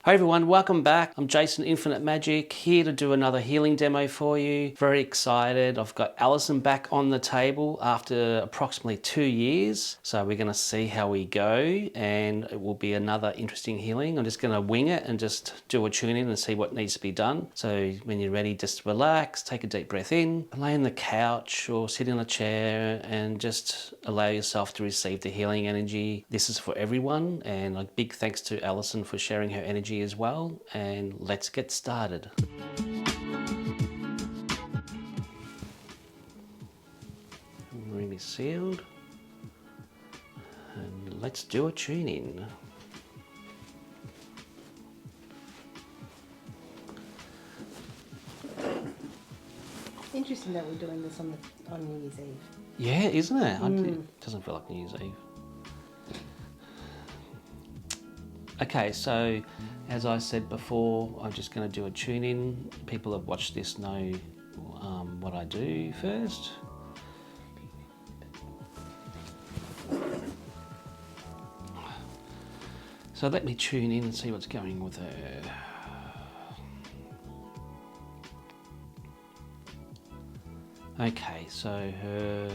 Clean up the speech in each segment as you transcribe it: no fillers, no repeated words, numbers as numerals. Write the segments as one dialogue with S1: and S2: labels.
S1: Hi everyone, welcome back. I'm Jason Infinite Magic, here to do another healing demo for you. Very excited. I've got Allison back on the table after approximately 2 years. So we're going to see how we go, and it will be another interesting healing. I'm just going to wing it and just do a tune in and see what needs to be done. So when you're ready, just relax, take a deep breath in, lay on the couch or sit in a chair and just allow yourself to receive the healing energy. This is for everyone, and a big thanks to Allison for sharing her energy as well, and let's get started. Room is sealed, and let's do a tune in.
S2: Interesting that we're doing this on New Year's Eve.
S1: Yeah, isn't it? It doesn't feel like New Year's Eve. Okay, so as I said before, I'm just going to do a tune in. People that watch this know what I do first. So let me tune in and see what's going with her. Okay, so her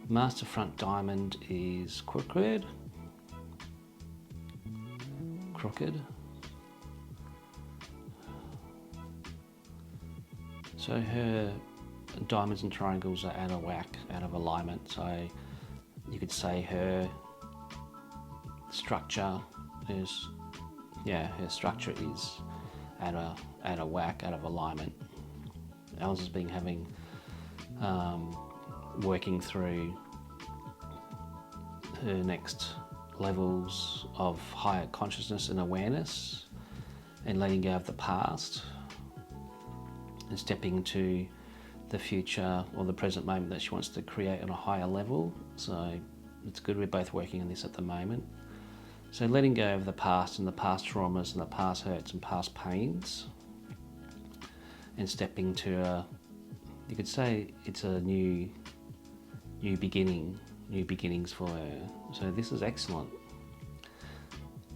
S1: master front diamond is crooked. So her diamonds and triangles are out of whack, out of alignment. So you could say her structure is, her structure is out of whack, out of alignment. Allison's been having working through her next levels of higher consciousness and awareness, and letting go of the past and stepping into the future or the present moment that she wants to create on a higher level. So it's good we're both working on this at the moment. So letting go of the past and the past traumas and the past hurts and past pains, and stepping to you could say it's a new beginnings for her. So this is excellent.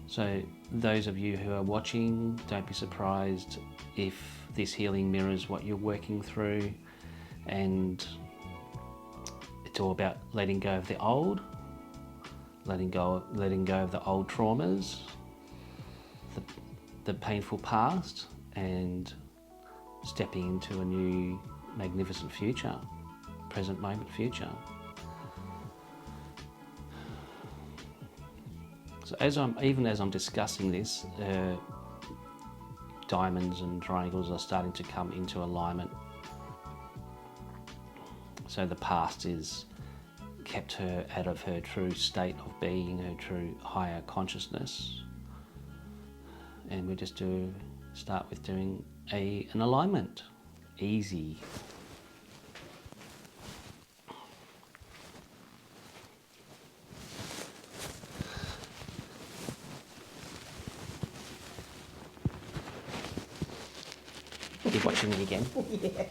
S1: So those of you who are watching, don't be surprised if this healing mirrors what you're working through, and it's all about letting go of the old, letting go of the old traumas, the painful past, and stepping into a new magnificent future, present moment future. So as I'm discussing this, diamonds and triangles are starting to come into alignment. So the past is kept her out of her true state of being, her true higher consciousness. And we just start with doing an alignment. Easy. You're watching me again?
S2: Yeah.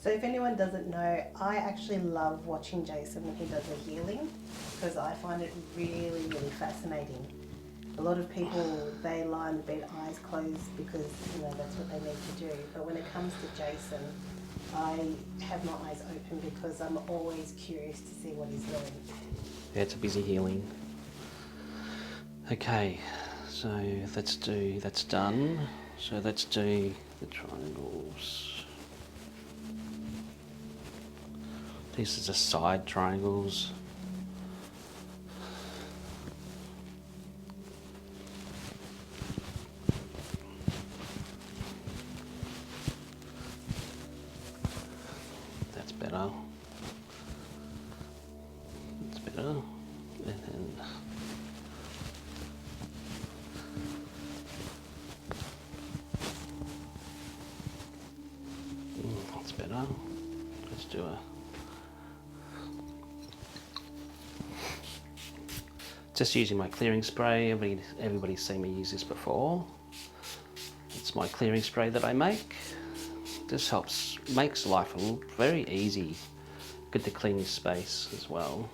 S2: So if anyone doesn't know, I actually love watching Jason when he does a healing, because I find it really, really fascinating. A lot of people, they lie in the bed eyes closed because, that's what they need to do. But when it comes to Jason, I have my eyes open because I'm always curious to see what he's doing.
S1: Yeah, it's a busy healing. Okay, so that's done. So let's do the triangles. These are just side triangles. That's better. That's better. And then that's better. Let's do just using my clearing spray. Everybody's seen me use this before. It's my clearing spray that I make. This makes life very easy. Good to clean your space as well.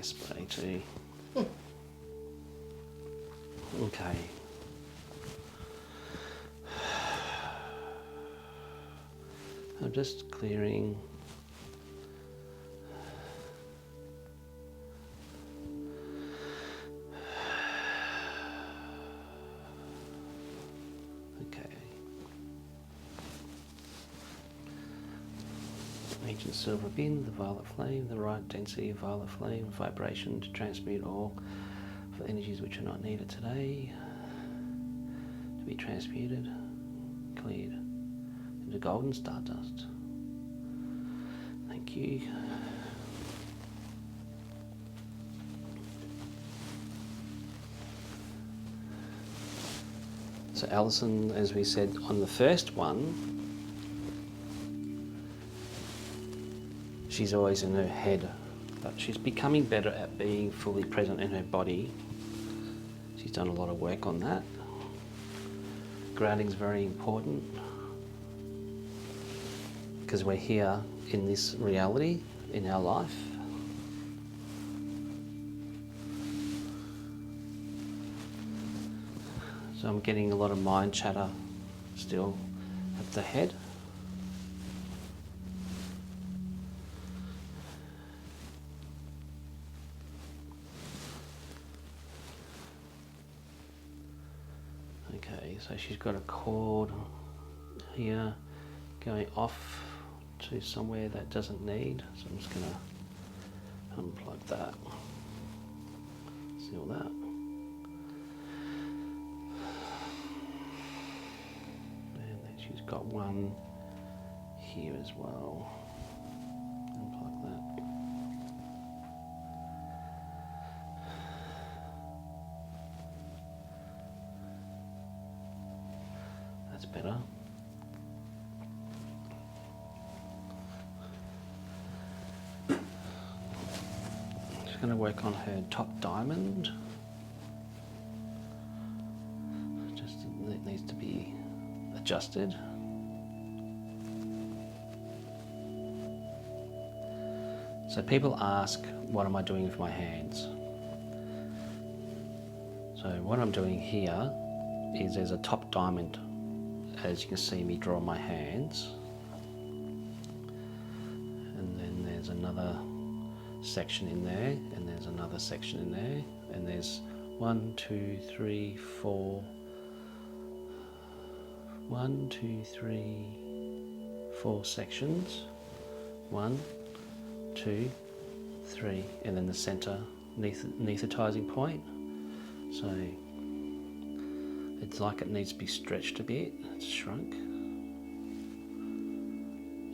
S1: spray too. Okay. I'm just clearing. Okay. Ancient silver bin, the violet flame, the right density of violet flame, vibration to transmute all for energies which are not needed today, to be transmuted, cleared into golden stardust. Thank you. So Allison, as we said on the first one, she's always in her head, but she's becoming better at being fully present in her body. She's done a lot of work on that. Grounding is very important because we're here in this reality in our life. So I'm getting a lot of mind chatter still at the head. Okay, so she's got a cord here going off to somewhere that doesn't need. So I'm just going to unplug that. Seal that. And then she's got one here as well. Unplug that. That's better. Just going to work on her top diamond. Just it needs to be adjusted. So people ask, what am I doing with my hands? So what I'm doing here is there's a top diamond, as you can see me draw my hands, and then there's another section in there, and there's another section in there, and there's 1, 2, 3, 4, 1, 2, 3, 4 sections, 1, 2, 3, and then the center anesthetizing point. So it's like it needs to be stretched a bit. It's shrunk,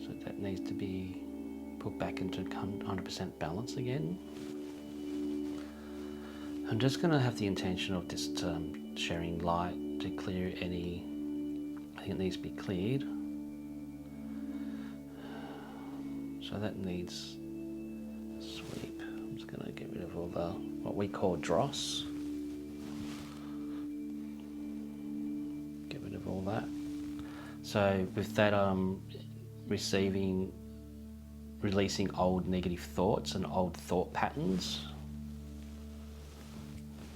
S1: so that needs to be put back into 100% balance again. I'm just going to have the intention of just sharing light to clear any. I think it needs to be cleared. So that needs sweep. I'm just going to get rid of all the what we call dross. Get rid of all that. So with that, I'm releasing old negative thoughts and old thought patterns,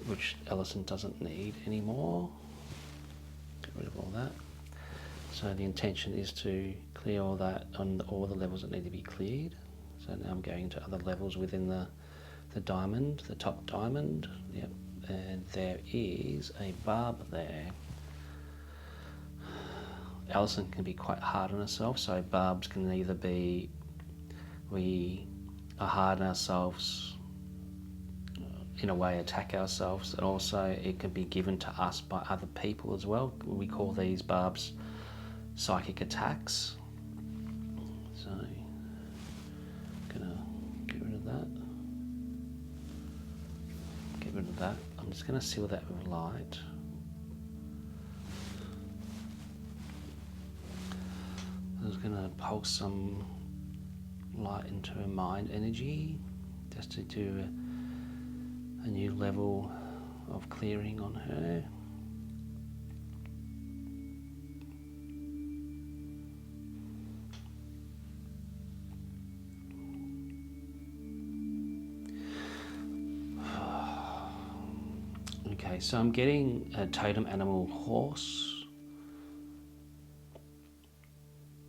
S1: which Allison doesn't need anymore. Get rid of all that. So the intention is to clear all that on all the levels that need to be cleared. So now I'm going to other levels within the diamond, the top diamond. Yep. And there is a barb there. Allison can be quite hard on herself, so barbs can either be we are hard on ourselves, in a way attack ourselves, and also it can be given to us by other people as well. We call these barbs psychic attacks. So I'm gonna get rid of that. Get rid of that. I'm just gonna seal that with light. I'm just gonna pulse some light into her mind energy, just to do a new level of clearing on her. Okay, so I'm getting a totem animal horse.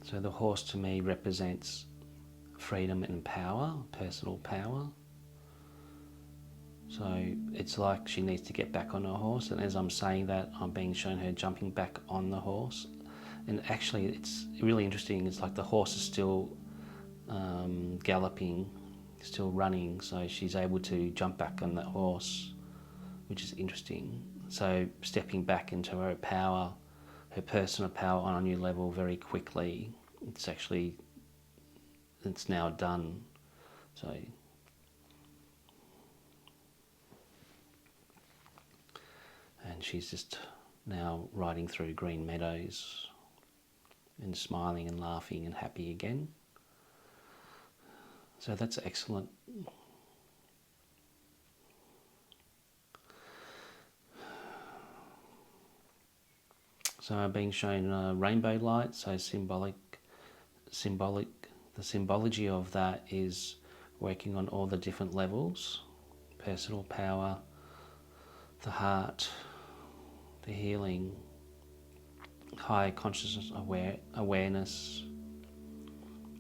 S1: So the horse to me represents freedom and power, personal power. So it's like she needs to get back on her horse, and as I'm saying that, I'm being shown her jumping back on the horse. And actually it's really interesting, it's like the horse is still galloping, still running, so she's able to jump back on that horse, which is interesting. So stepping back into her power, her personal power on a new level very quickly. It's now done. So and she's just now riding through green meadows and smiling and laughing and happy again. So that's excellent. So I'm being shown rainbow light, so the symbology of that is working on all the different levels: personal power, the heart, the healing, high consciousness awareness,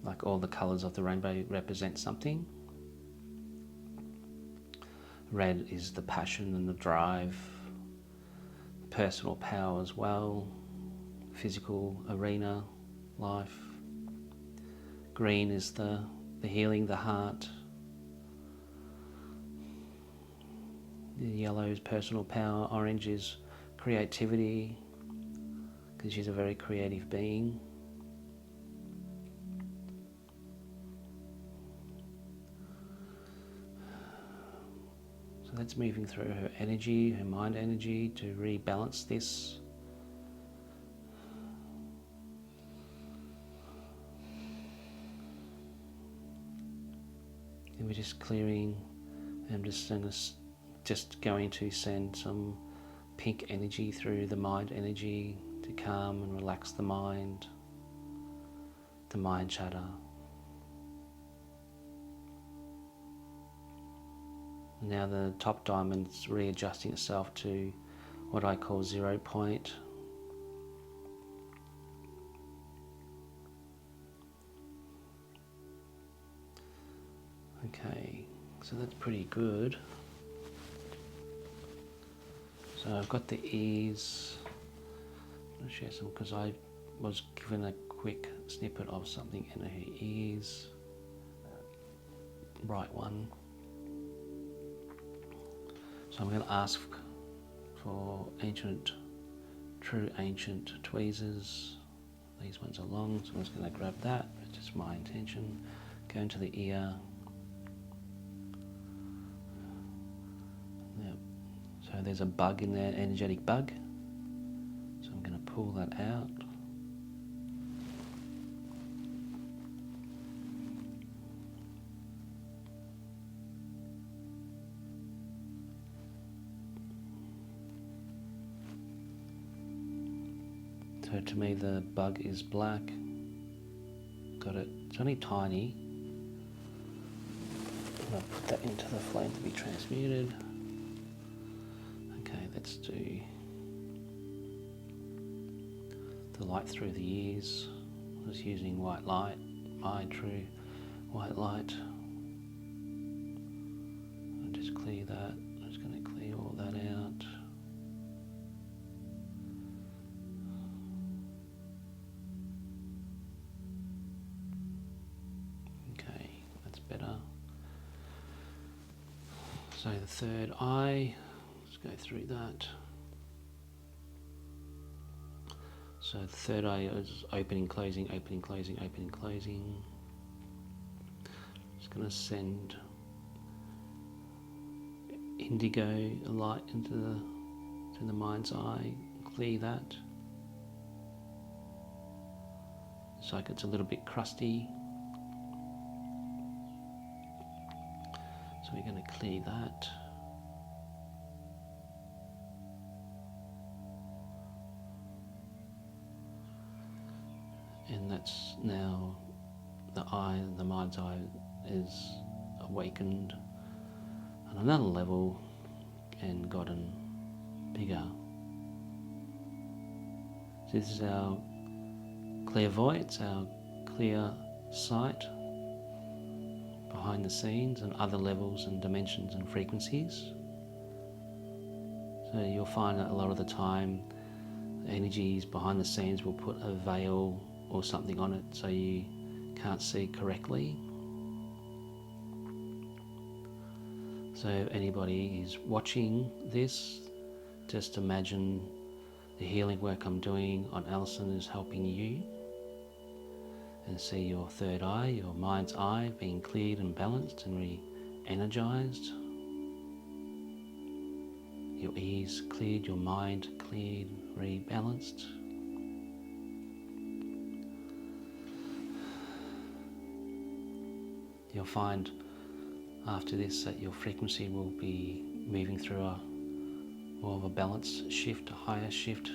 S1: like all the colours of the rainbow represent something. Red is the passion and the drive, personal power as well, physical arena, life. Green is the healing, the heart. The yellow is personal power, orange is creativity, because she's a very creative being. So that's moving through her energy, her mind energy, to rebalance this. And we're just clearing. I'm just going to send some pink energy through the mind energy to calm and relax the mind chatter. Now the top diamond's readjusting itself to what I call 0 point. Okay, so that's pretty good. So I've got the ears. I'm going to share some because I was given a quick snippet of something in her ears. Right one. So I'm going to ask for true ancient tweezers. These ones are long, so I'm just going to grab that. It's just my intention. Go into the ear. Yep. So there's a bug in there, energetic bug. So I'm going to pull that out. So to me the bug is black. Got it. It's only tiny. I'll put that into the flame to be transmuted. Okay, let's do the light through the ears. I was using white light, my true white light. I'll just clear that. I'm just going to clear all that out. Okay, that's better. So the third eye, let's go through that. So the third eye is opening, closing, opening, closing, opening, closing. Just going to send indigo light into the mind's eye, clear that. It's like it's a little bit crusty. So we're going to clear that. And that's now the mind's eye is awakened on another level and gotten bigger. This is our clairvoyance, our clear sight behind the scenes and other levels and dimensions and frequencies. So you'll find that a lot of the time energies behind the scenes will put a veil or something on it so you can't see correctly. So if anybody is watching this, just imagine the healing work I'm doing on Allison is helping you, and see your third eye, your mind's eye, being cleared and balanced and re-energized. Your ears cleared, your mind cleared, rebalanced. You'll find after this that your frequency will be moving through a more of a balance shift, a higher shift.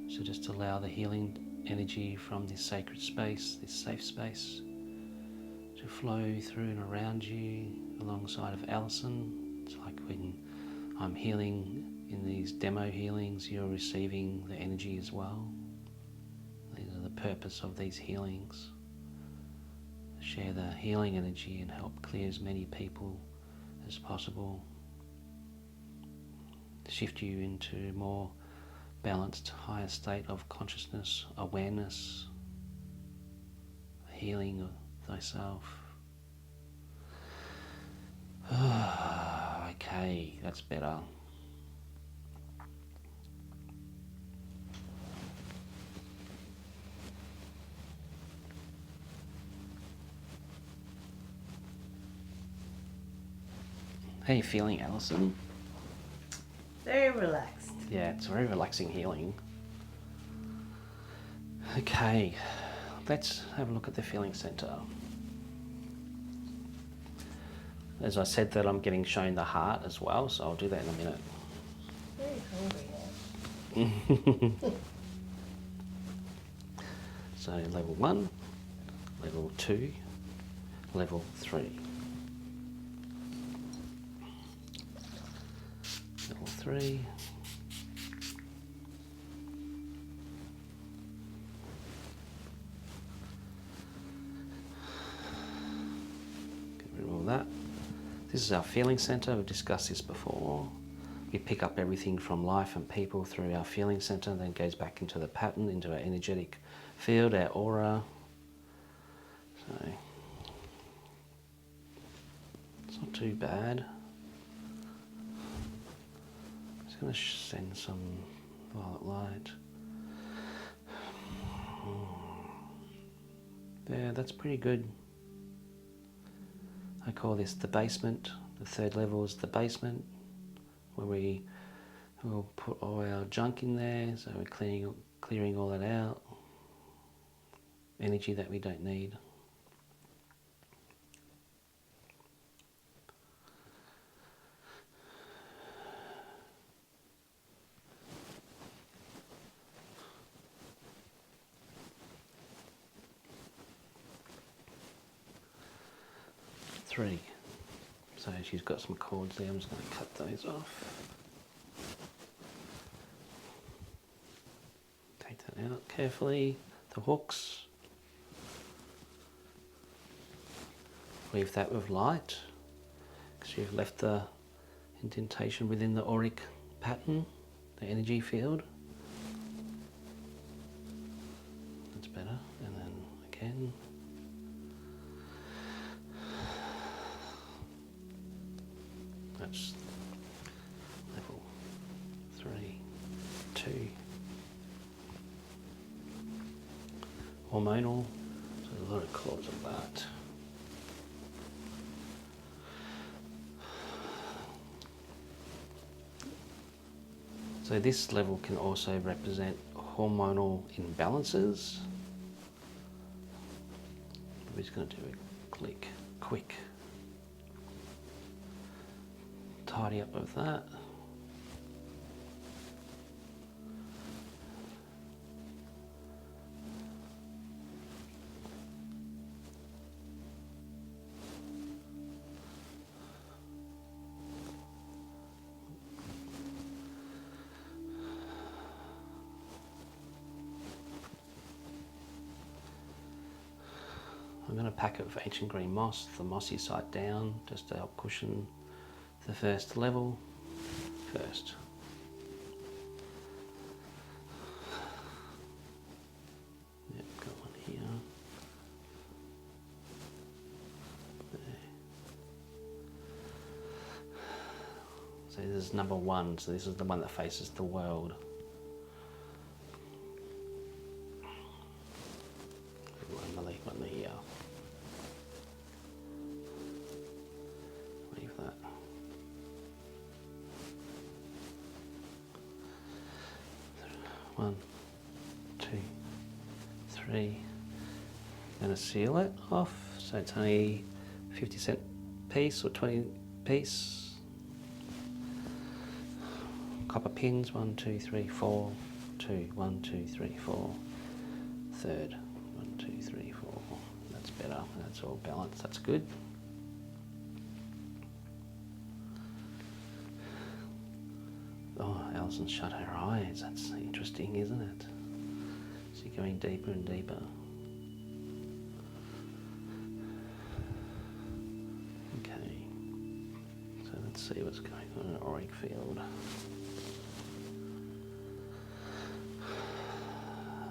S1: So just allow the healing energy from this sacred space, this safe space, to flow through and around you alongside of Allison. It's like when I'm healing in these demo healings, you're receiving the energy as well. These are the purpose of these healings. Share the healing energy and help clear as many people as possible. Shift you into a more balanced, higher state of consciousness, awareness, healing of thyself. Okay, that's better. How are you feeling, Allison?
S2: Very relaxed.
S1: Yeah, it's very relaxing healing. Okay, let's have a look at the feeling center. As I said that I'm getting shown the heart as well, so I'll do that in a minute.
S2: Very hungry now.
S1: So level 1, level 2, level 3. Level 3. Get rid of all that. This is our feeling center. We've discussed this before. We pick up everything from life and people through our feeling center, then goes back into the pattern, into our energetic field, our aura. So it's not too bad. I'm just going to send some violet light. Yeah, that's pretty good. I call this the basement. The third level is the basement, where we will put all our junk in there. So we're clearing all that out. Energy that we don't need. Three. So she's got some cords there. I'm just going to cut those off. Take that out carefully. The hooks. Leave that with light, because you've left the indentation within the auric pattern, the energy field. That's better. And then again. That's level 3, 2. Hormonal, so there's a lot of cords of that. So this level can also represent hormonal imbalances. We're just going to do a quick tidy up of that. pack of ancient green moss, the mossy side down, just to help cushion the first level first. Yep, got one here. There. So this is number 1, so this is the one that faces the world. One here. Leave that. One, 2, 3. Gonna seal it off, so it's only 50-cent piece or 20 piece. Copper pins, 1, 2, 3, 4, 2, 1, 2, 3, 4. Third, 1, 2, 3, 4. That's better. That's all balanced. That's good. Oh, Allison shut her eyes. That's interesting, isn't it? She's going deeper and deeper. Okay. So let's see what's going on in auric field.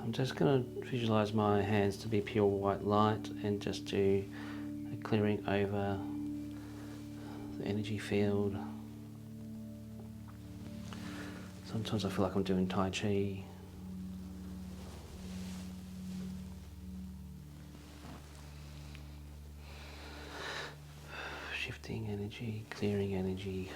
S1: I'm just going to visualise my hands to be pure white light and just do a clearing over the energy field. Sometimes I feel like I'm doing Tai Chi. Shifting energy, clearing energy.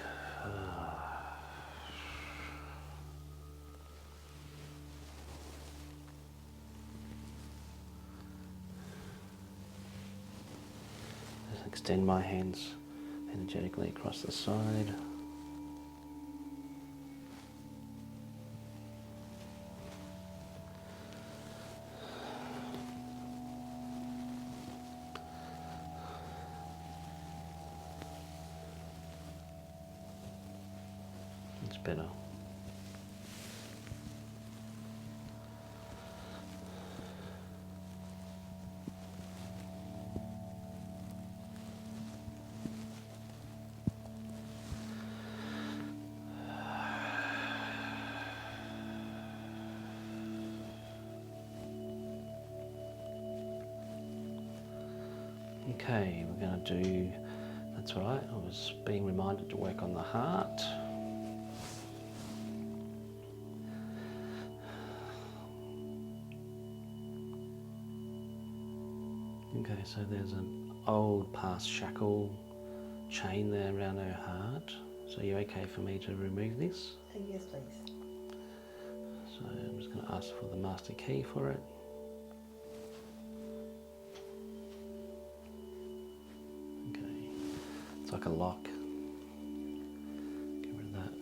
S1: Extend my hands energetically across the side. It's better. Okay, we're going to do, that's right, I was being reminded to work on the heart. Okay, so there's an old past shackle chain there around her heart. So you're okay for me to remove this?
S2: Yes, please.
S1: So I'm just going to ask for the master key for it. It's like a lock. Get rid of that.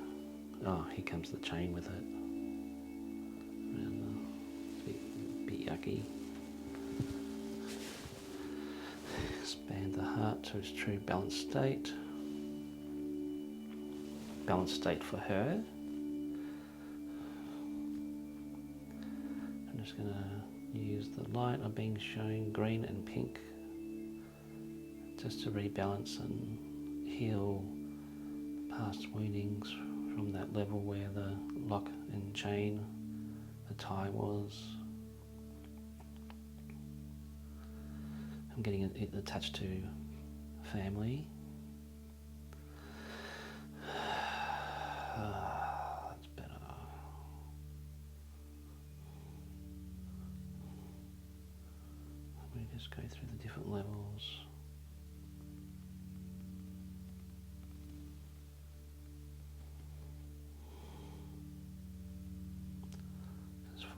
S1: Oh, here comes the chain with it. Bit yucky. Expand the heart to its true balanced state. Balanced state for her. I'm just going to use the light. I'm being shown green and pink just to rebalance and heal past woundings from that level where the lock and chain, the tie was. I'm getting it attached to family. That's better. We just go through the different levels.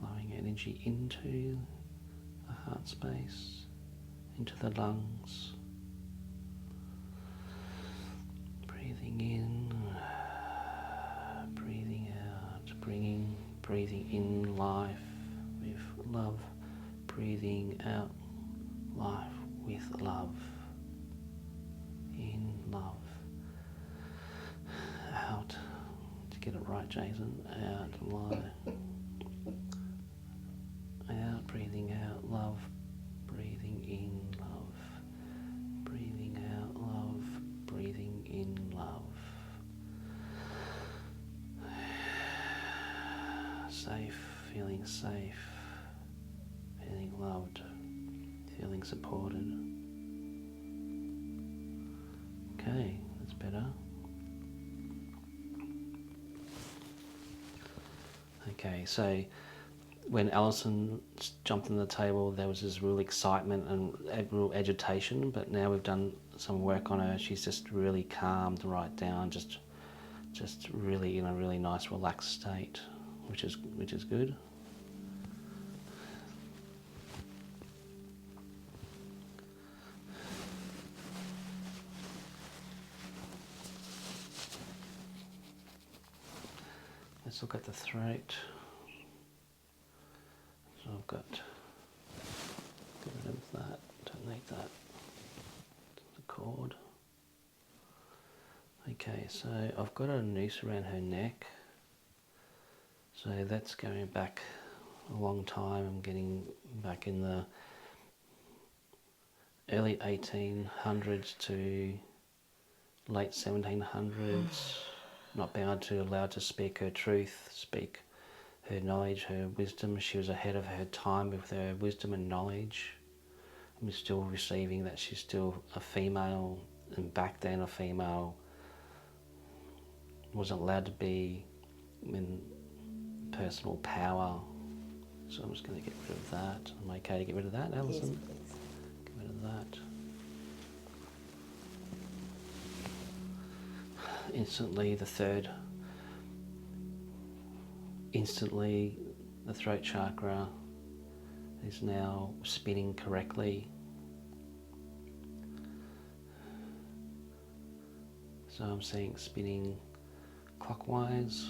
S1: Flowing energy into the heart space, into the lungs. Breathing in, breathing out, breathing in life with love, breathing out life with love. In love. Out. To get it right, Jason. Out life. Out, breathing out love, breathing in love. feeling loved, feeling supported. Okay, that's better. Okay, so when Allison jumped on the table, there was this real excitement and real agitation, but now we've done some work on her. She's just really calmed right down, just really in a really nice relaxed state, which is good. Let's look at the throat. So I've got, get rid of that, don't need that, the cord. Okay, so I've got a noose around her neck, so that's going back a long time. I'm getting back in the early 1800s to late 1700s, not being allowed to speak her truth, speak her knowledge, her wisdom. She was ahead of her time with her wisdom and knowledge. I'm still receiving that she's still a female, and back then a female wasn't allowed to be in personal power. So I'm just going to get rid of that. Am I okay to get rid of that, Allison?
S2: Yes, please.
S1: Get rid of that. Instantly the throat chakra is now spinning correctly. So I'm seeing spinning clockwise.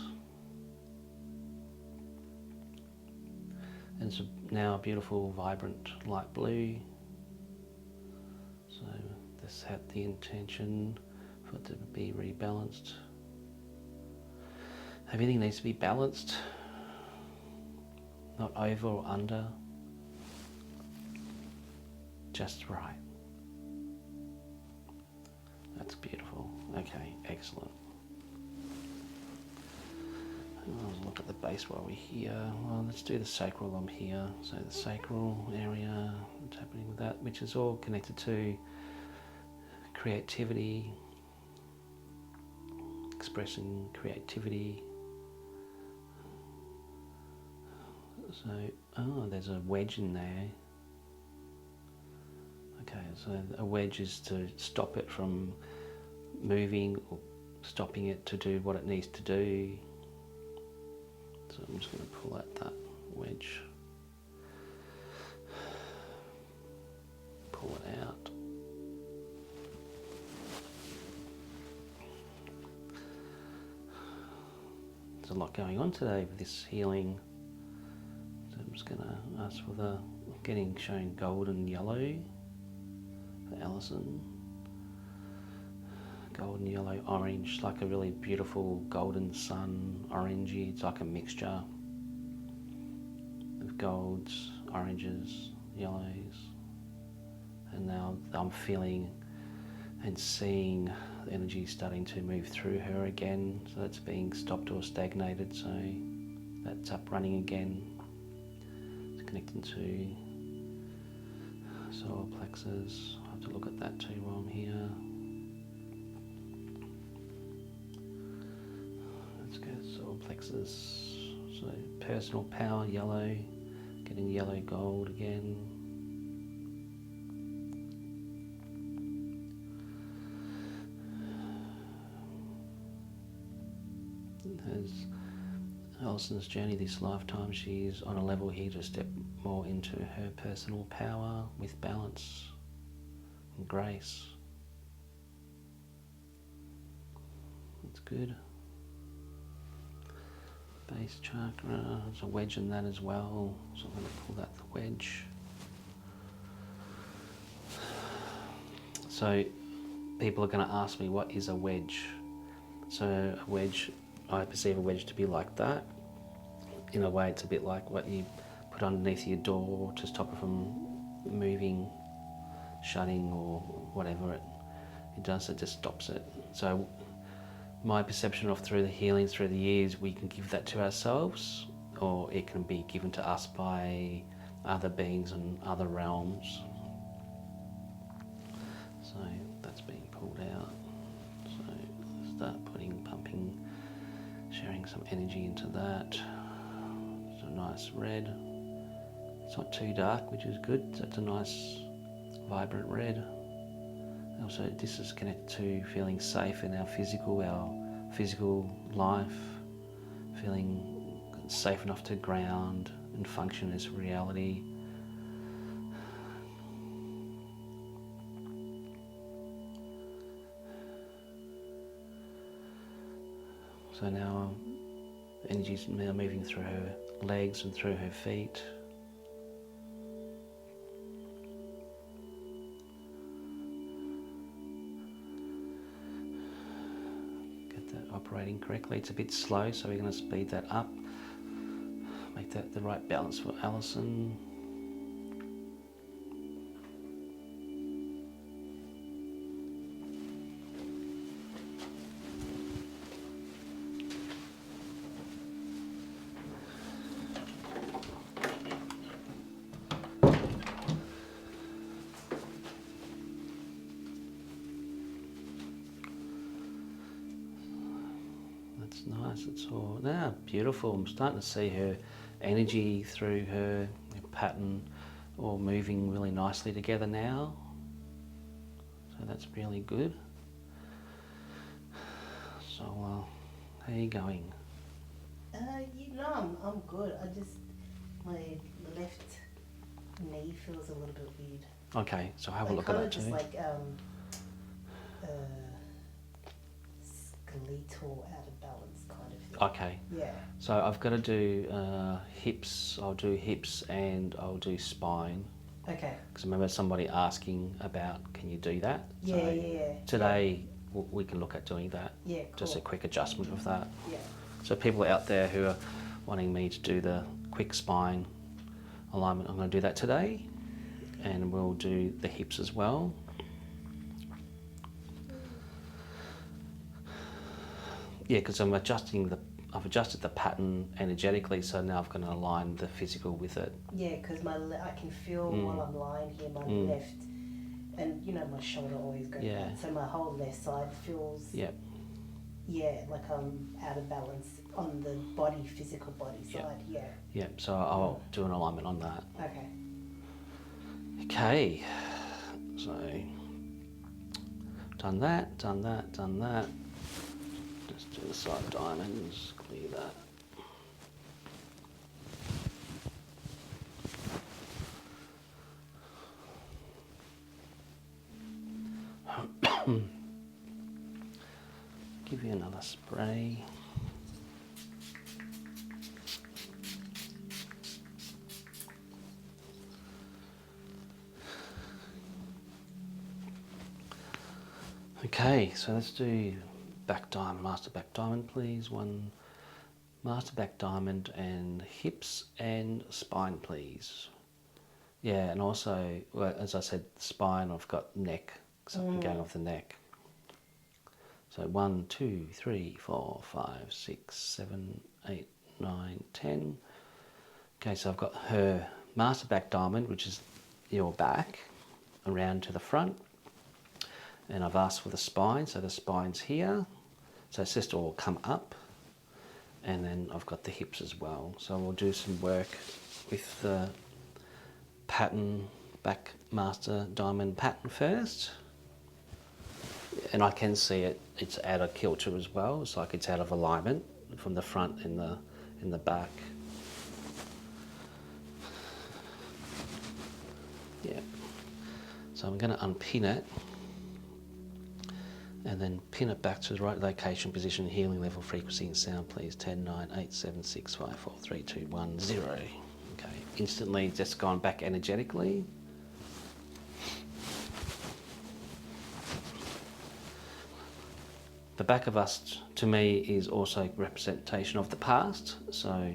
S1: And it's now a beautiful, vibrant light blue. So this had the intention for it to be rebalanced. Everything needs to be balanced, not over or under, just right. That's beautiful. Okay, excellent. I'll look at the base while we're here. Well, let's do the sacral on here. So the sacral area, what's happening with that, which is all connected to creativity, expressing creativity. So, there's a wedge in there. Okay, so a wedge is to stop it from moving or stopping it to do what it needs to do. So I'm just going to pull out that wedge. Pull it out. There's a lot going on today with this healing. So I'm just going to ask for the shown gold and yellow for Allison. Golden, yellow, orange, like a really beautiful golden sun, orangey. It's like a mixture of golds, oranges, yellows. And now I'm feeling and seeing the energy starting to move through her again. So that's being stopped or stagnated. So that's up running again. It's connecting to solar plexus. I have to look at that too while I'm here. Let's go solar plexus. So personal power, yellow, getting yellow gold again. As Allison's journey this lifetime, she's on a level here to step more into her personal power with balance and grace. That's good. Base chakra, there's a wedge in that as well, so I'm going to pull out the wedge. So people are going to ask me, what is a wedge? So a wedge, I perceive a wedge to be like that. In a way, it's a bit like what you put underneath your door to stop it from moving, shutting, or whatever it does. It just stops it. So my perception of through the healing, through the years, we can give that to ourselves, or it can be given to us by other beings and other realms. So that's being pulled out. So start pumping, sharing some energy into that. It's a nice red. It's not too dark, which is good. So it's a nice vibrant red. Also, this is connected to feeling safe in our physical life, feeling safe enough to ground and function as reality. So now energy's now moving through her legs and through her feet. Get that operating correctly. It's a bit slow, so we're going to speed that up. Make that the right balance for Allison. That's nice. It's all now beautiful. I'm starting to see her energy through her pattern all moving really nicely together now. So that's really good. So how are you going?
S2: I'm good. My left knee feels a little bit weird.
S1: Okay, so have a look at that too.
S2: Just like skeletal out of balance kind of thing.
S1: Okay.
S2: Yeah.
S1: So I've got to do hips. I'll do hips and I'll do spine.
S2: Okay.
S1: Because I remember somebody asking about, can you do that?
S2: Yeah,
S1: so
S2: yeah.
S1: Today we can look at doing that.
S2: Yeah, cool.
S1: Just a quick adjustment of that.
S2: Yeah.
S1: So people out there who are wanting me to do the quick spine alignment, I'm going to do that today, and we'll do the hips as well. Yeah, because I've adjusted the pattern energetically, so now I've got to align the physical with it.
S2: Yeah, because I can feel while I'm lying here, my left, and my shoulder always goes down, so my whole left side feels.
S1: Yep.
S2: Yeah, like I'm out of balance on the physical body side. Yeah.
S1: Yep. So I'll do an alignment on that.
S2: Okay.
S1: Okay. So done that. Just do the side diamonds, clear that. Give you another spray. Okay, so let's do back diamond, master back diamond, please. One master back diamond and hips and spine, please. Yeah, and also, well, as I said, spine, I've got neck, something going off the neck. So 1, 2, 3, 4, 5, 6, 7, 8, 9, 10. Okay, so I've got her master back diamond, which is your back, around to the front. And I've asked for the spine, so the spine's here. So it's just all come up. And then I've got the hips as well. So we'll do some work with the pattern, back master diamond pattern first. And I can see it's out of kilter as well. It's like it's out of alignment from the front and the back. Yeah. So I'm going to unpin it and then pin it back to the right location, position, healing level, frequency and sound, please. 10, 9, 8, 7, 6, 5, 4, 3, 2, 1, 0. Okay, instantly just gone back energetically. The back of us, to me, is also representation of the past, so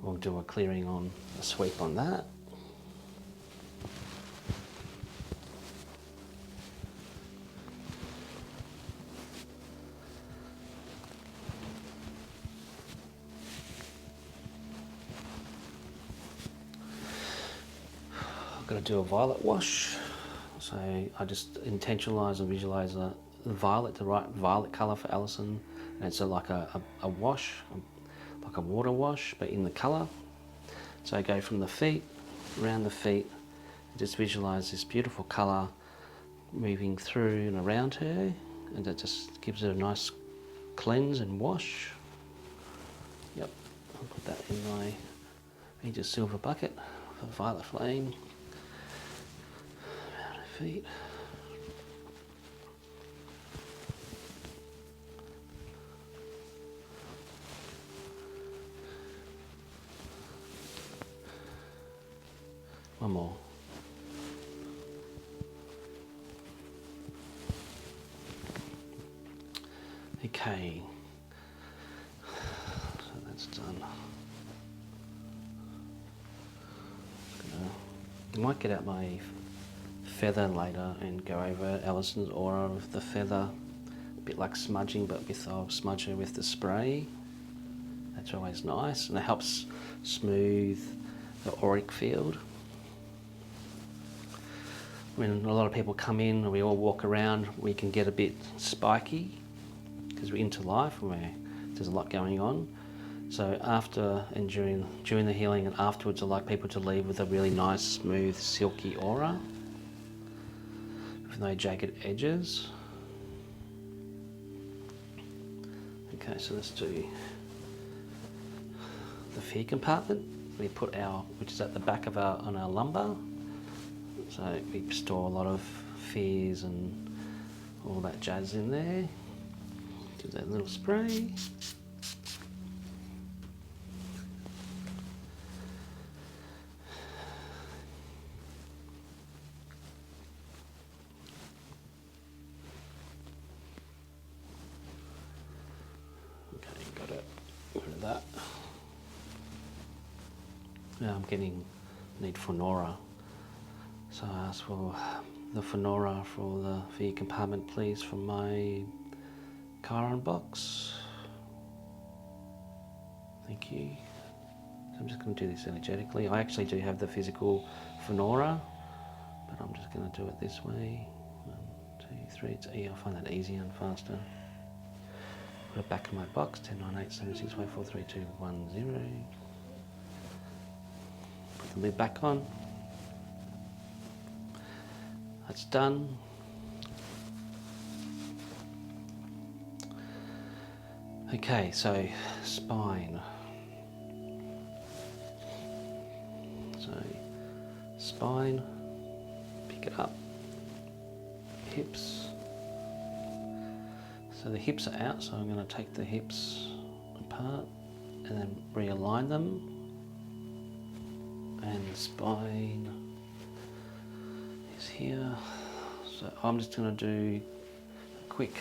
S1: we'll do a clearing on, a sweep on that. I've got to do a violet wash. So I just intentionalise and visualise the violet, the right violet colour for Allison. And it's like a wash, like a water wash, but in the colour. So I go from the feet, around the feet, and just visualise this beautiful colour moving through and around her, and that just gives her a nice cleanse and wash. Yep, I'll put that in my major silver bucket for violet flame. Around her feet. One more. Okay, so that's done. I might get out my feather later and go over Allison's aura of the feather, a bit like smudging, but I'll smudge her with the spray. That's always nice, and it helps smooth the auric field. When a lot of people come in and we all walk around, we can get a bit spiky because we're into life and there's a lot going on. So after and during the healing and afterwards, I like people to leave with a really nice, smooth, silky aura with no jagged edges. Okay, so let's do the fear compartment. We put which is at the back of on our lumbar. So we store a lot of fears and all that jazz in there. Do that little spray. Okay, got it. Rid of that. Now I'm need Fonora. So I asked for the Fonora for your compartment, please, from my Chiron box. Thank you. So I'm just going to do this energetically. I actually do have the physical Fonora, but I'm just going to do it this way. 1, 2, 3. I find that easier and faster. Put it back in my box. 10, 9, 8, 7, 6, 5, 4, 3, 2, 1, 0. Put the lid back on. That's done. Okay, so spine. So spine, pick it up. Hips. So the hips are out, so I'm going to take the hips apart and then realign them. And the spine is here. So I'm just going to do a quick,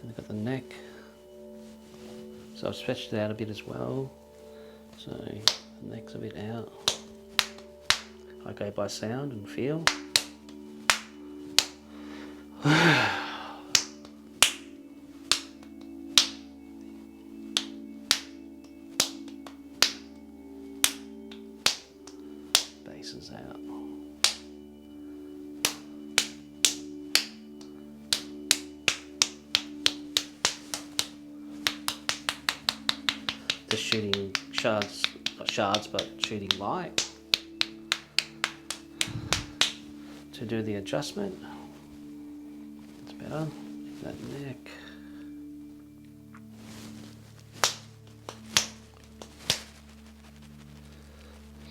S1: and I've got the neck. So I've stretched it out a bit as well. So the neck's a bit out. I go by sound and feel. Base is out. Just shooting shards, not shards, but shooting light to do the adjustment. That's better. That neck.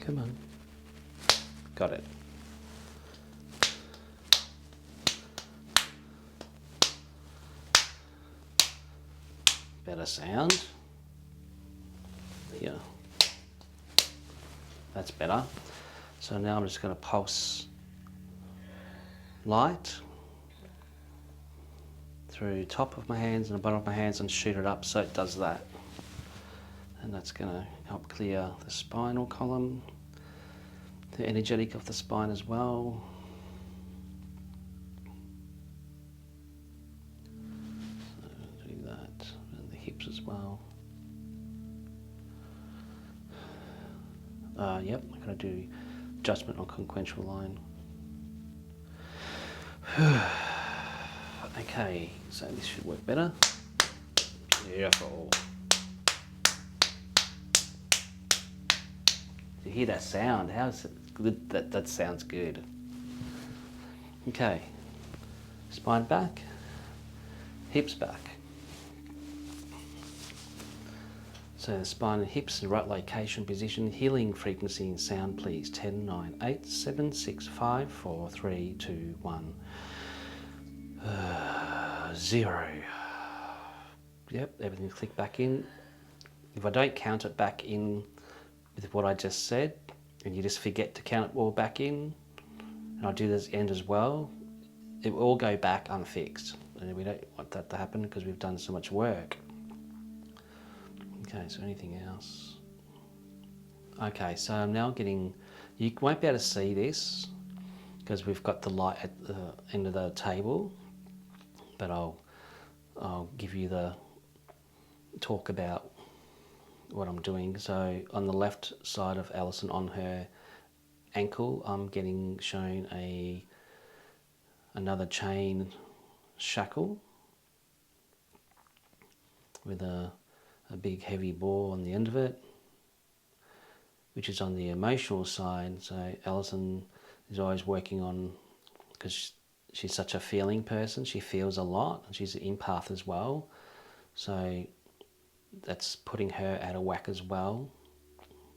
S1: Come on. Got it. Better sound. Here. That's better. So now I'm just going to pulse light through top of my hands and the bottom of my hands and shoot it up so it does that. And that's going to help clear the spinal column, the energetic of the spine as well. So do that, and the hips as well. Yep, I'm going to do adjustment on sequential line. Okay, so this should work better. Beautiful. You hear that sound? How's it good? That sounds good. Okay, spine back, hips back. So the spine and hips, the right location, position, healing frequency and sound please. 10, 9, 8, 7, 6, 5, 4, 3, 2, 1. 0. Yep, everything's clicked back in. If I don't count it back in with what I just said, and you just forget to count it all back in, and I do this end as well, it will all go back unfixed. And we don't want that to happen because we've done so much work. Okay, so anything else? Okay, so I'm now getting, you won't be able to see this because we've got the light at the end of the table, but I'll give you the talk about what I'm doing. So on the left side of Allison, on her ankle, I'm getting shown another chain shackle with a big heavy ball on the end of it, which is on the emotional side. So Allison is always working on, because she's such a feeling person, she feels a lot, and she's an empath as well. So that's putting her out of whack as well.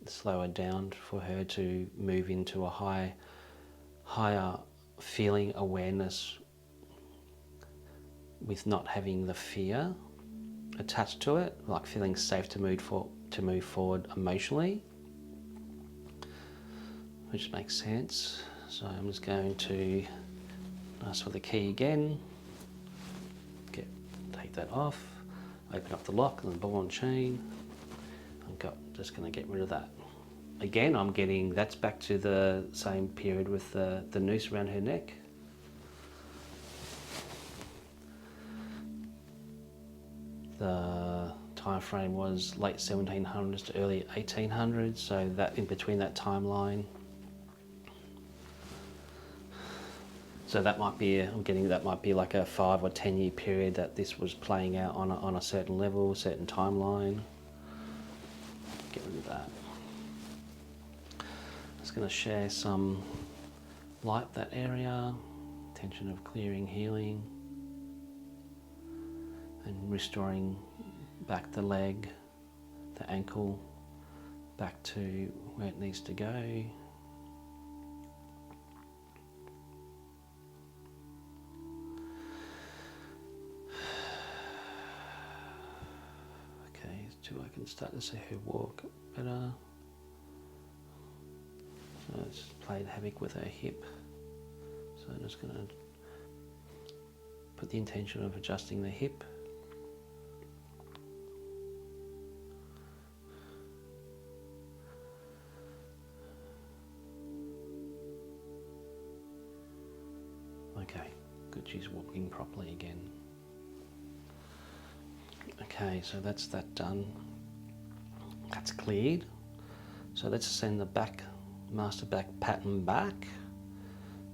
S1: Slow her down for her to move into a higher feeling awareness with not having the fear attached to it, like feeling safe to move forward emotionally, which makes sense. So I'm just going to ask for the key again, take that off, open up the lock and the ball and chain. I'm just going to get rid of that. Again, I'm getting, that's back to the same period with the noose around her neck. The time frame was late 1700s to early 1800s, so that in between that timeline. So that might be, I'm getting, that might be like a 5 or 10 year period that this was playing out on a certain level, certain timeline. Get rid of that. I'm just going to share some light that area, intention of clearing, healing, and restoring back the leg, the ankle, back to where it needs to go. Okay, so I can start to see her walk better. So it's played havoc with her hip. So I'm just going to put the intention of adjusting the hip. Okay, good, she's walking properly again. Okay, so that's that done. That's cleared. So let's send the back, master back pattern back.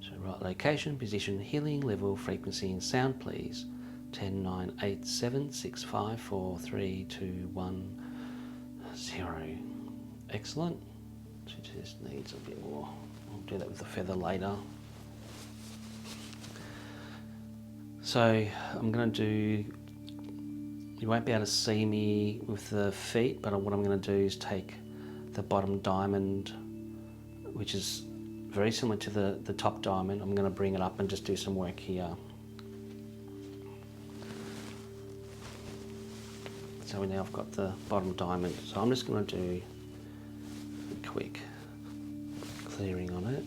S1: So right location, position, healing, level, frequency and sound please. 10, 9, 8, 7, 6, 5, 4, 3, 2, 1, 0. Excellent. She just needs a bit more. I'll do that with the feather later. So I'm going to do, you won't be able to see me with the feet, but what I'm going to do is take the bottom diamond, which is very similar to the top diamond. I'm going to bring it up and just do some work here. So now I've got the bottom diamond. So I'm just going to do a quick clearing on it.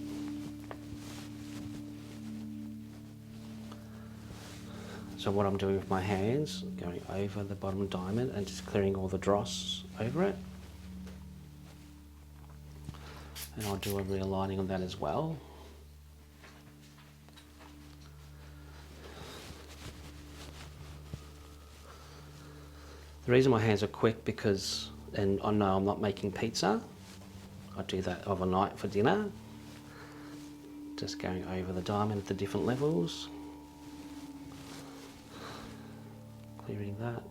S1: So what I'm doing with my hands, going over the bottom diamond and just clearing all the dross over it. And I'll do a realigning on that as well. The reason my hands are quick because, and I know I'm not making pizza, I do that overnight for dinner. Just going over the diamond at the different levels. Clearing that.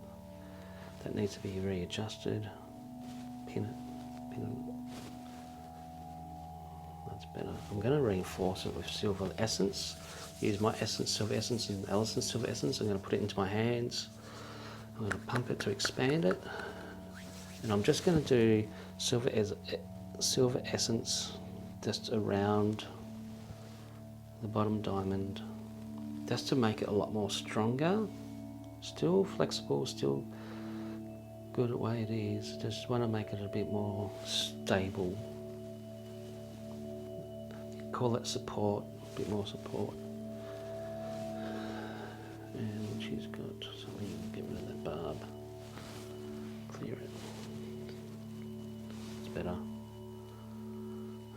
S1: That needs to be readjusted. Pin it, pin it. That's better. I'm going to reinforce it with silver essence. Use my essence, silver essence, and Allison's silver essence. I'm going to put it into my hands. I'm going to pump it to expand it. And I'm just going to do silver essence just around the bottom diamond, just to make it a lot more stronger. Still flexible, still good the way it is. Just want to make it a bit more stable. Call it support, a bit more support. And she's got something, get rid of that barb. Clear it. It's better.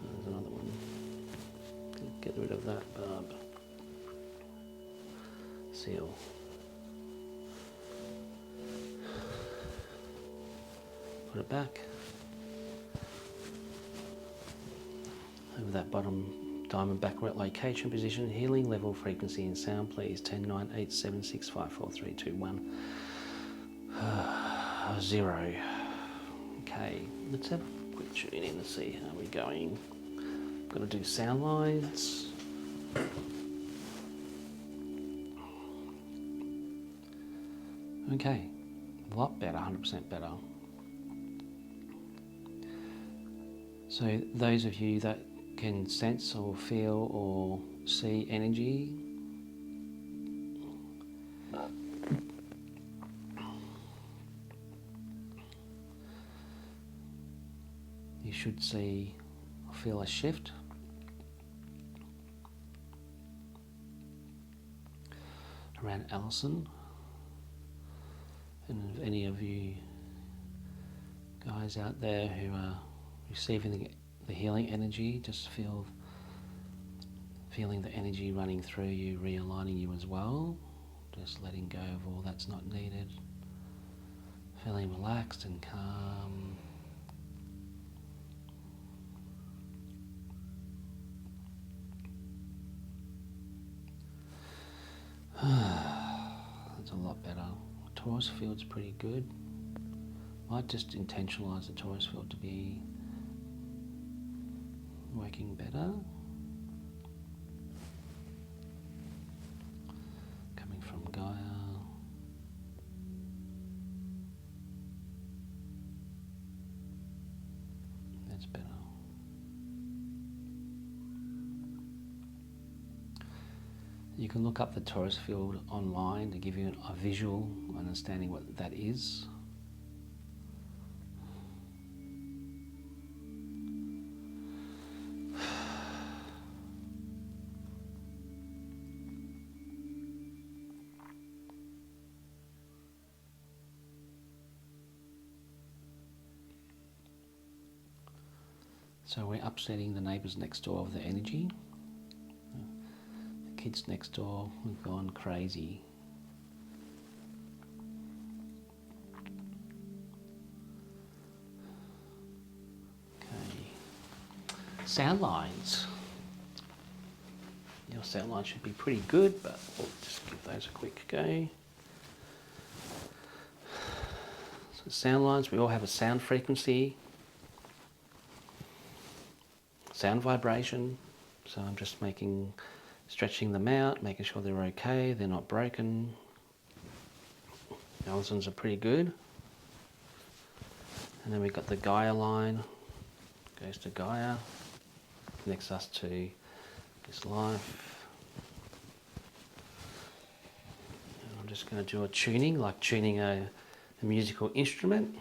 S1: There's another one. Get rid of that barb. Seal. Put it back. Over that bottom diamond backward location, position, healing level, frequency and sound, please. 10, 9, 8, 7, 6, 5, 4, 3, 2, 1. 0. Okay, let's have a quick tune in to see how we're going. I'm going to do sound lines. Okay, a lot better, 100% better. So those of you that can sense or feel or see energy, you should see or feel a shift. Around Allison. And if any of you guys out there who are receiving the healing energy, just feeling the energy running through you, realigning you as well. Just letting go of all that's not needed. Feeling relaxed and calm. That's a lot better. Torus field's pretty good. Might just intentionalize the torus field to be working better. Coming from Gaia. That's better. You can look up the torus field online to give you a visual understanding what that is. So we're upsetting the neighbours next door with the energy. The kids next door have gone crazy. Okay. Sound lines. Your sound lines should be pretty good, but we'll just give those a quick go. So sound lines, we all have a sound frequency. Sound vibration, so I'm just stretching them out, making sure they're okay, they're not broken. Allison's are pretty good. And then we've got the Gaia line, goes to Gaia, connects us to this life. And I'm just going to do a tuning, like tuning a musical instrument.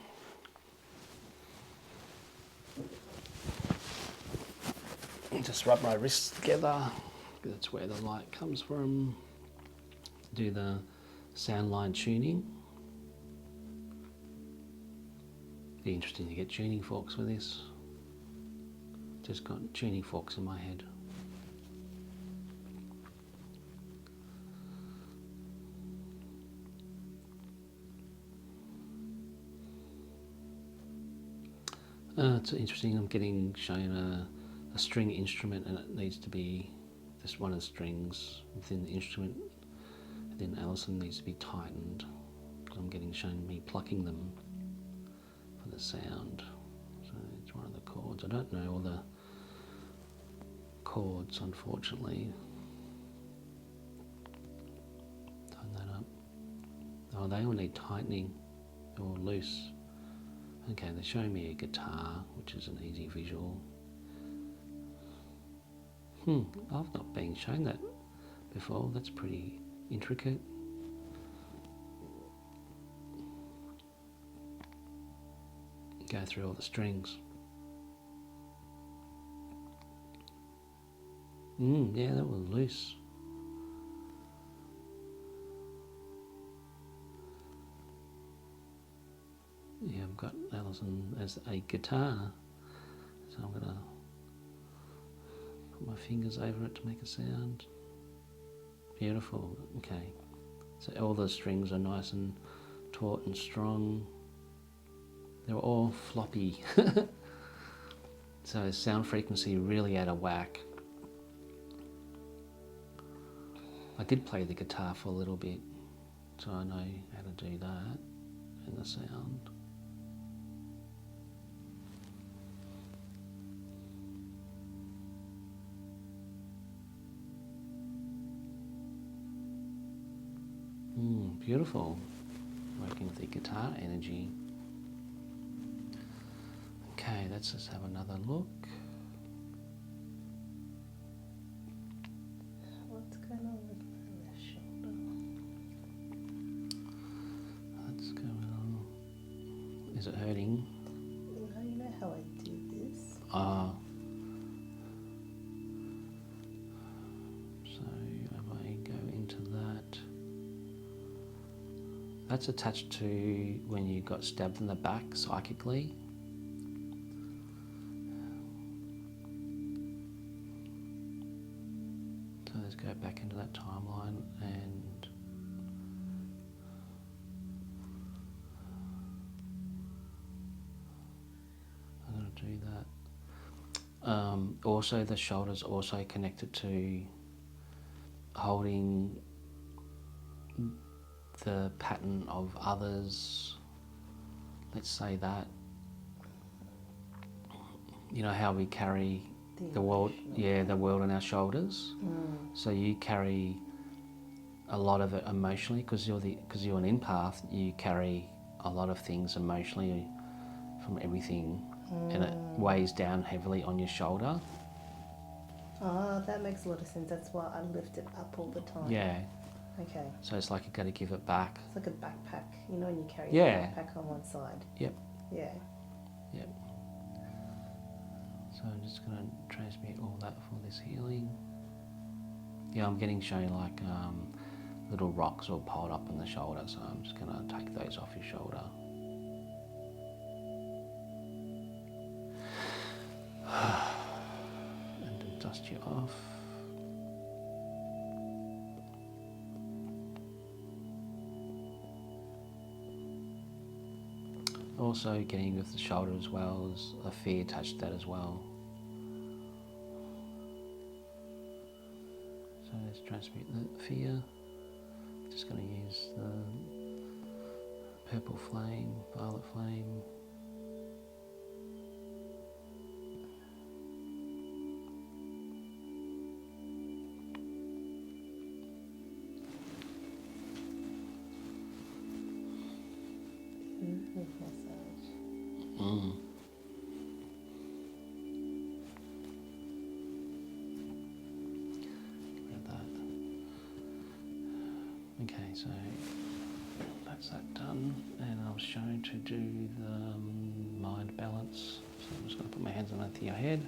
S1: Just rub my wrists together, that's where the light comes from. Do the sound line tuning. Be interesting to get tuning forks with this. Just got tuning forks in my head. It's interesting, I'm getting shown a string instrument and it needs to be this one of the strings within the instrument. And then Allison needs to be tightened. I'm getting shown me plucking them for the sound. So it's one of the chords. I don't know all the chords, unfortunately. Tighten that up. Oh, they all need tightening or loose. Okay, they're showing me a guitar, which is an easy visual. I've not been shown that before. That's pretty intricate. Go through all the strings. Yeah, that was loose. Yeah, I've got Allison as a guitar, so I'm going to put my fingers over it to make a sound. Beautiful. Okay, so all the strings are nice and taut and strong. They're all floppy. So sound frequency really out of whack. I did play the guitar for a little bit, so I know how to do that and the sound. Beautiful. Working with the guitar energy. Okay, let's just have another look.
S2: What's going on with my left shoulder?
S1: What's going on? Is it hurting?
S2: No, you know how I do this?
S1: So if I go into that, that's attached to when you got stabbed in the back psychically. So let's go back into that timeline and I'm going to do that. Also, the shoulder's also connected to holding the pattern of others. Let's say that. You know how we carry the world, the world on our shoulders. So you carry a lot of it emotionally because you're an empath. You carry a lot of things emotionally from everything, and it weighs down heavily on your shoulder.
S2: Oh, that makes a lot of sense. That's why I lift it up all the time.
S1: Yeah.
S2: Okay.
S1: So it's like you got to give it back.
S2: It's like a backpack, you know, when you carry
S1: Yeah.
S2: a backpack on one side.
S1: Yep.
S2: Yeah.
S1: Yep. So I'm just going to transmute all that for this healing. Yeah, I'm getting shown like little rocks all piled up in the shoulder, so I'm just going to take those off your shoulder. And then dust you off. Also getting with the shoulder as well as a fear attached to that as well. So let's transmute the fear. Just going to use the purple flame, violet flame.
S2: Massage.
S1: Grab that. Okay, so that's that done, and I was shown to do the mind balance. So I'm just going to put my hands underneath your head.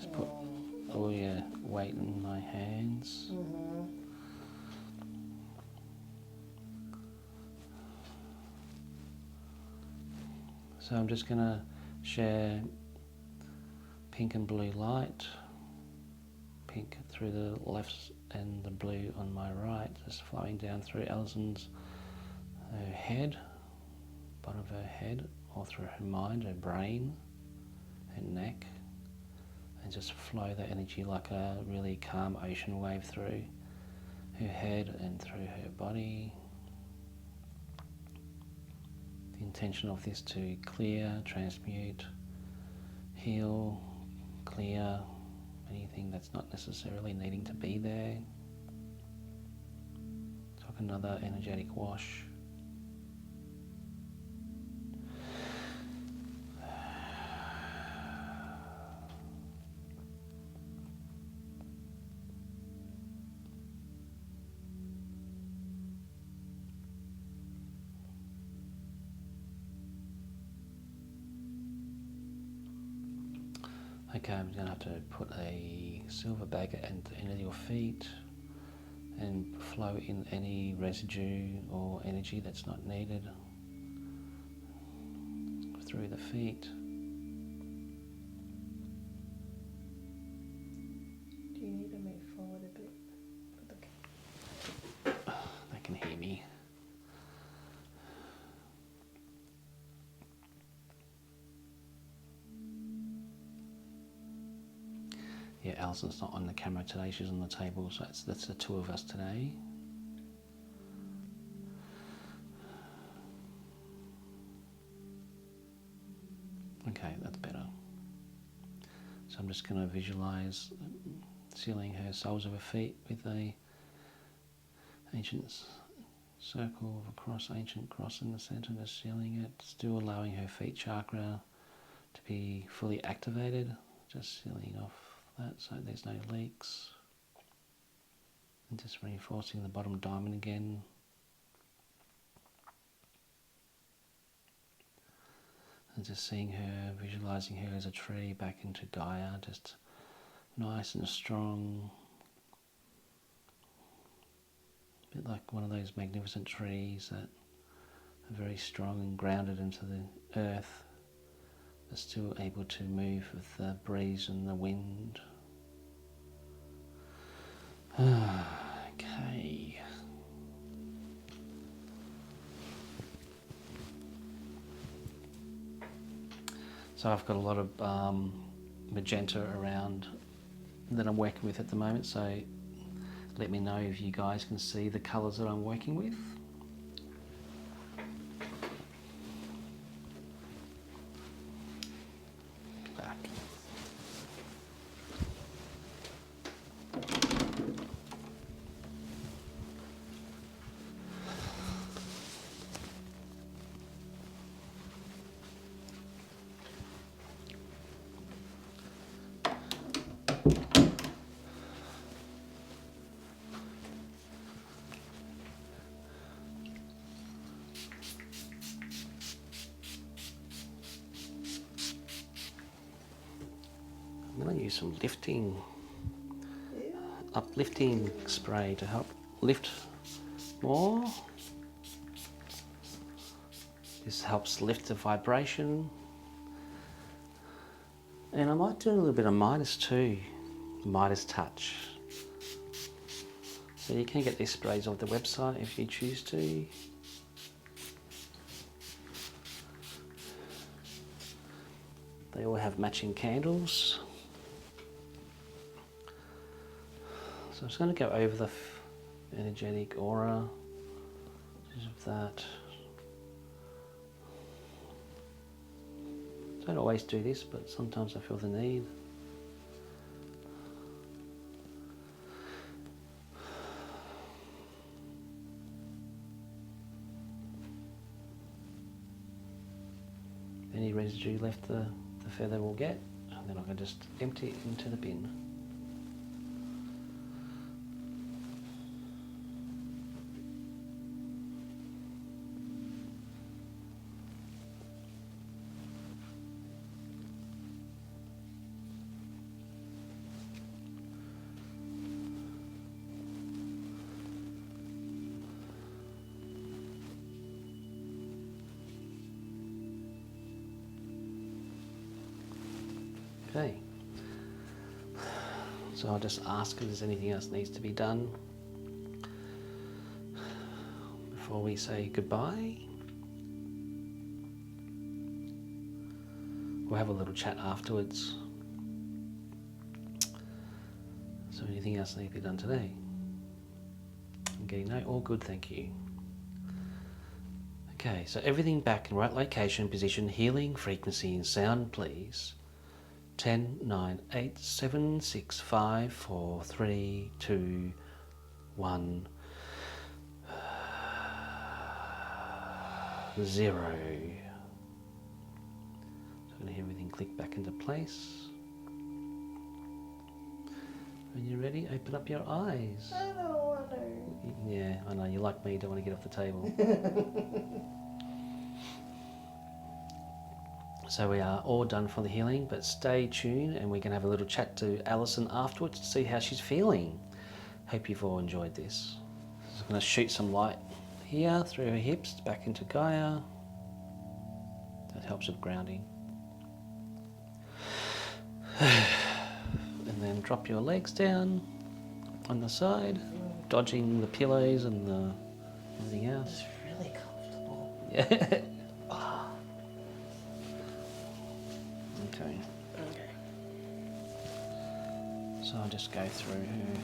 S1: Just put all your weight in my hands. So I'm just going to share pink and blue light, pink through the left and the blue on my right, just flowing down through Allison's head, bottom of her head, or through her mind, her brain, her neck, and just flow the energy like a really calm ocean wave through her head and through her body. The intention of this to clear, transmute, heal, clear anything that's not necessarily needing to be there. It's like another energetic wash. Okay, I'm going to have to put a silver bag at the end of your feet and flow in any residue or energy that's not needed through the feet.
S2: Do you need to move forward a bit?
S1: They can hear me. Yeah, Allison's not on the camera today, she's on the table, so that's the two of us today. Okay, that's better. So I'm just going to visualise sealing her soles of her feet with a ancient circle of a cross, ancient cross in the centre, just sealing it, still allowing her feet chakra to be fully activated, just sealing off that so there's no leaks, and just reinforcing the bottom diamond again. And just seeing her, visualising her as a tree back into Gaia, just nice and strong, a bit like one of those magnificent trees that are very strong and grounded into the earth, but still able to move with the breeze and the wind. Okay. So I've got a lot of magenta around that I'm working with at the moment, so let me know if you guys can see the colours that I'm working with. Back. I'm going to use some uplifting spray to help lift more. This helps lift the vibration. And I might do a little bit of Midas too, Midas touch. So you can get these sprays off the website if you choose to. They all have matching candles. So I'm just going to go over the energetic aura of that. Don't always do this, but sometimes I feel the need. Any residue left, the feather will get, and then I can just empty it into the bin. Okay, so I'll just ask if there's anything else needs to be done before we say goodbye. We'll have a little chat afterwards. Anything else need to be done today? I'm getting no, all good, thank you. Okay, so everything back in right location, position, healing, frequency and sound, please. 10, 9, 8, 7, 6, 5, 4, 3, 2, 1, 0. So I'm going to hear everything click back into place. When you're ready, open up your eyes.
S2: I don't want to.
S1: Yeah, I know, you're like me, you don't want to get off the table. So we are all done for the healing, but stay tuned and we can have a little chat to Allison afterwards to see how she's feeling. Hope you've all enjoyed this. So I'm going to shoot some light here through her hips back into Gaia. That helps with grounding. And then drop your legs down on the side, dodging the pillows and the everything else.
S2: It's really comfortable.
S1: Yeah. Okay.
S2: Okay.
S1: So I'll just go through her,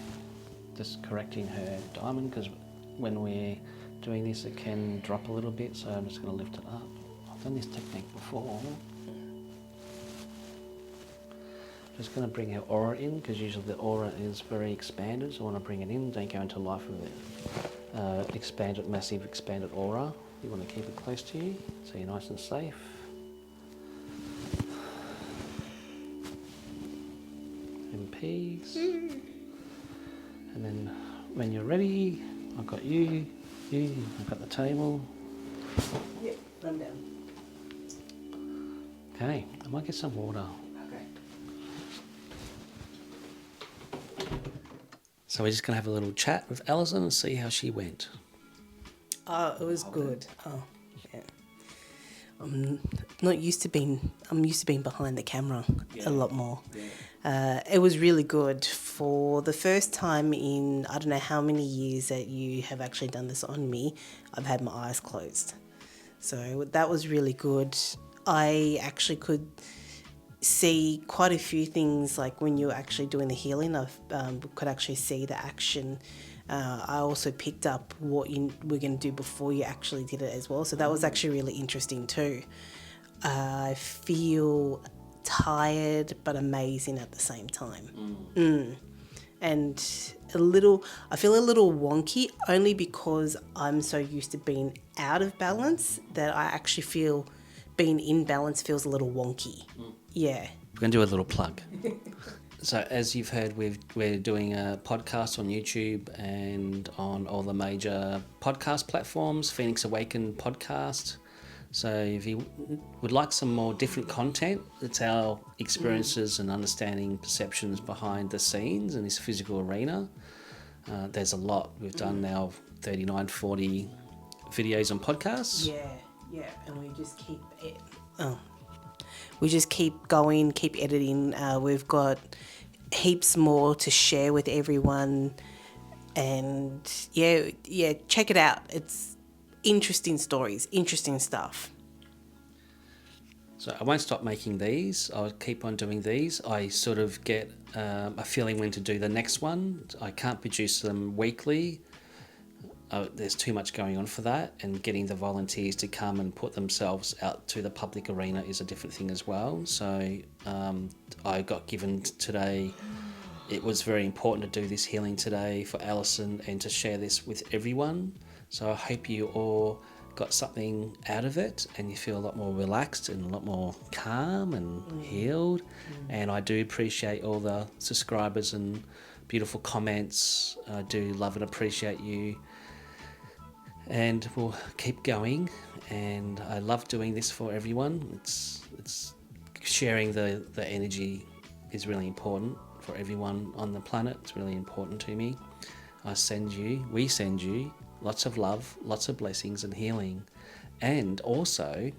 S1: just correcting her diamond, because when we're doing this it can drop a little bit, so I'm just going to lift it up. I've done this technique before. Just going to bring her aura in, because usually the aura is very expanded, so I want to bring it in, don't go into life with it. Expanded, massive expanded aura. You want to keep it close to you, so you're nice and safe. In peace. And then when you're ready, I've got you, I've got the table.
S2: Yep, run down.
S1: Okay, I might get some water.
S2: Okay.
S1: So we're just going to have a little chat with Allison and see how she went.
S2: Oh, it was good. Oh, yeah. I'm used to being behind the camera a lot more. Yeah. It was really good for the first time in I don't know how many years that you have actually done this on me. I've had my eyes closed. So that was really good. I actually could see quite a few things, like when you're actually doing the healing, I could actually see the action. I also picked up what you were going to do before you actually did it as well. So that was actually really interesting too. I feel tired but amazing at the same time. And I feel a little wonky, only because I'm so used to being out of balance that I actually feel being in balance feels a little wonky. Yeah.
S1: We're going to do a little plug. So as you've heard, we're doing a podcast on YouTube and on all the major podcast platforms, Phoenix Awaken podcast. So if you would like some more different content, it's our experiences and understanding perceptions behind the scenes in this physical arena. There's a lot. We've done now 39, 40 videos on podcasts.
S2: Yeah, and we just keep it. We just keep going, keep editing. We've got heaps more to share with everyone, and yeah, check it out. It's interesting stories, interesting stuff.
S1: So I won't stop making these. I'll keep on doing these. I sort of get a feeling when to do the next one. I can't produce them weekly. There's too much going on for that, and getting the volunteers to come and put themselves out to the public arena is a different thing as well. So I got given today, it was very important to do this healing today for Allison and to share this with everyone. So I hope you all got something out of it and you feel a lot more relaxed and a lot more calm and healed. And I do appreciate all the subscribers and beautiful comments. I do love and appreciate you. And we'll keep going, and I love doing this for everyone. It's sharing the energy is really important for everyone on the planet. It's really important to me. We send you lots of love, lots of blessings and healing, and also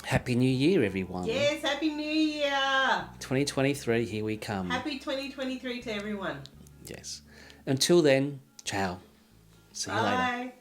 S1: Happy New Year, everyone.
S2: Yes, Happy New Year.
S1: 2023, here we come.
S2: Happy 2023 to everyone.
S1: Yes. Until then, ciao. See you later.
S2: Bye.